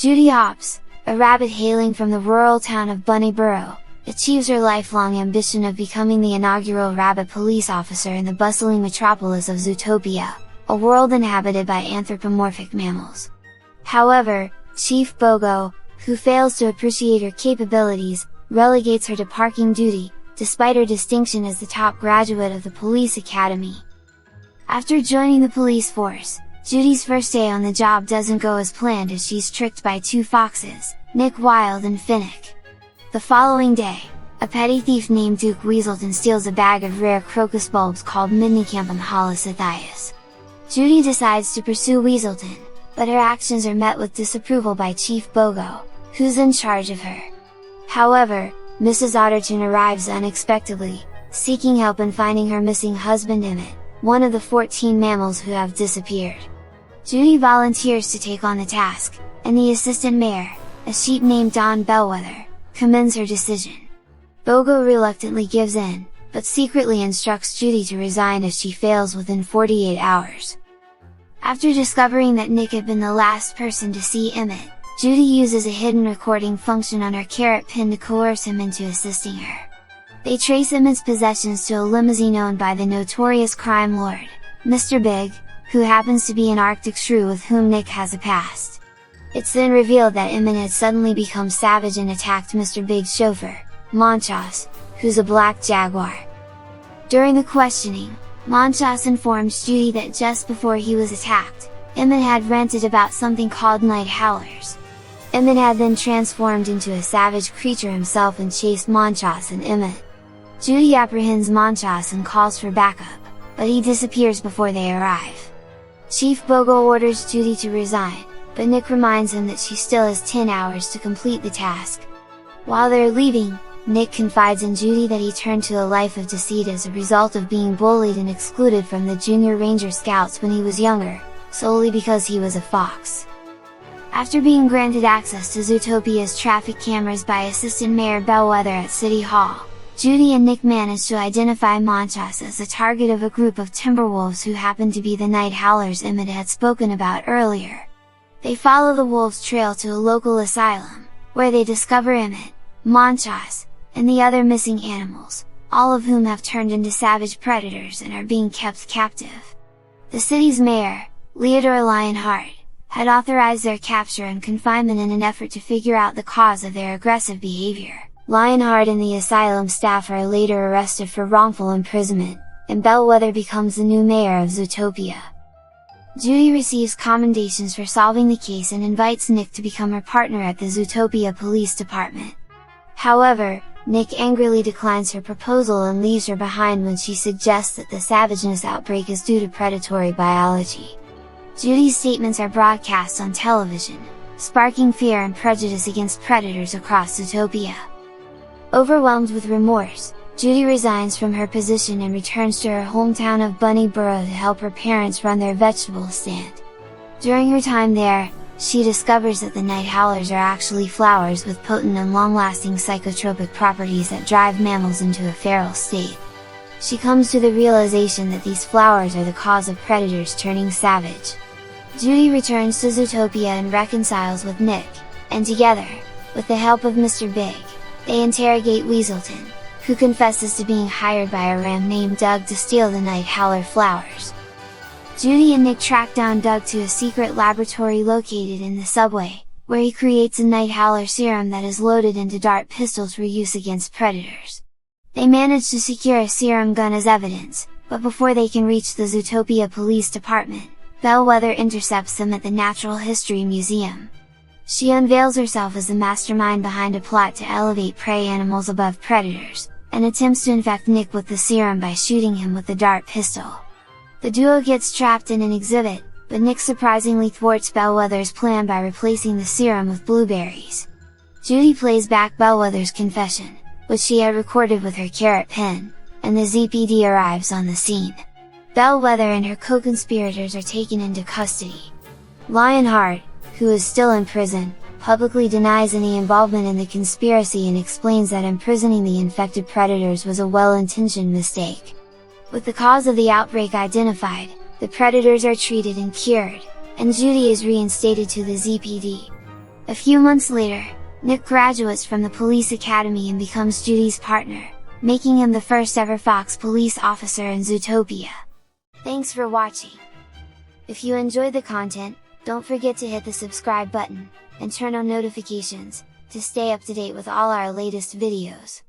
Judy Hopps, a rabbit hailing from the rural town of Bunnyborough, achieves her lifelong ambition of becoming the inaugural rabbit police officer in the bustling metropolis of Zootopia, a world inhabited by anthropomorphic mammals. However, Chief Bogo, who fails to appreciate her capabilities, relegates her to parking duty, despite her distinction as the top graduate of the police academy. After joining the police force, Judy's first day on the job doesn't go as planned as she's tricked by two foxes, Nick Wilde and Finnick. The following day, a petty thief named Duke Weaselton steals a bag of rare crocus bulbs called Midnicampum holocysthias. Judy decides to pursue Weaselton, but her actions are met with disapproval by Chief Bogo, who's in charge of her. However, Mrs. Otterton arrives unexpectedly, seeking help in finding her missing husband Emmett, one of the 14 mammals who have disappeared. Judy volunteers to take on the task, and the assistant mayor, a sheep named Don Bellwether, commends her decision. Bogo reluctantly gives in, but secretly instructs Judy to resign if she fails within 48 hours. After discovering that Nick had been the last person to see Emmett, Judy uses a hidden recording function on her carrot pin to coerce him into assisting her. They trace Emmett's possessions to a limousine owned by the notorious crime lord, Mr. Big, who happens to be an Arctic shrew with whom Nick has a past. It's then revealed that Emmett had suddenly become savage and attacked Mr. Big's chauffeur, Monchos, who's a black jaguar. During the questioning, Monchos informs Judy that just before he was attacked, Emmett had ranted about something called night howlers. Emmett had then transformed into a savage creature himself and chased Monchos and Emmett. Judy apprehends Monchos and calls for backup, but he disappears before they arrive. Chief Bogo orders Judy to resign, but Nick reminds him that she still has 10 hours to complete the task. While they're leaving, Nick confides in Judy that he turned to a life of deceit as a result of being bullied and excluded from the Junior Ranger Scouts when he was younger, solely because he was a fox. After being granted access to Zootopia's traffic cameras by Assistant Mayor Bellwether at City Hall, Judy and Nick manage to identify Monchos as the target of a group of timberwolves who happen to be the night howlers Emmett had spoken about earlier. They follow the wolves' trail to a local asylum, where they discover Emmett, Monchos, and the other missing animals, all of whom have turned into savage predators and are being kept captive. The city's mayor, Leodore Lionheart, had authorized their capture and confinement in an effort to figure out the cause of their aggressive behavior. Lionheart and the asylum staff are later arrested for wrongful imprisonment, and Bellwether becomes the new mayor of Zootopia. Judy receives commendations for solving the case and invites Nick to become her partner at the Zootopia Police Department. However, Nick angrily declines her proposal and leaves her behind when she suggests that the savageness outbreak is due to predatory biology. Judy's statements are broadcast on television, sparking fear and prejudice against predators across Zootopia. Overwhelmed with remorse, Judy resigns from her position and returns to her hometown of Bunnyborough to help her parents run their vegetable stand. During her time there, she discovers that the night howlers are actually flowers with potent and long-lasting psychotropic properties that drive mammals into a feral state. She comes to the realization that these flowers are the cause of predators turning savage. Judy returns to Zootopia and reconciles with Nick, and together, with the help of Mr. Big, they interrogate Weaselton, who confesses to being hired by a ram named Doug to steal the night howler flowers. Judy and Nick track down Doug to a secret laboratory located in the subway, where he creates a night howler serum that is loaded into dart pistols for use against predators. They manage to secure a serum gun as evidence, but before they can reach the Zootopia Police Department, Bellwether intercepts them at the Natural History Museum. She unveils herself as the mastermind behind a plot to elevate prey animals above predators, and attempts to infect Nick with the serum by shooting him with the dart pistol. The duo gets trapped in an exhibit, but Nick surprisingly thwarts Bellwether's plan by replacing the serum with blueberries. Judy plays back Bellwether's confession, which she had recorded with her carrot pen, and the ZPD arrives on the scene. Bellwether and her co-conspirators are taken into custody. Lionheart, who is still in prison, publicly denies any involvement in the conspiracy and explains that imprisoning the infected predators was a well-intentioned mistake. With the cause of the outbreak identified, the predators are treated and cured, and Judy is reinstated to the ZPD. A few months later, Nick graduates from the police academy and becomes Judy's partner, making him the first ever Fox police officer in Zootopia. Thanks for watching! If you enjoyed the content, don't forget to hit the subscribe button, and turn on notifications, to stay up to date with all our latest videos.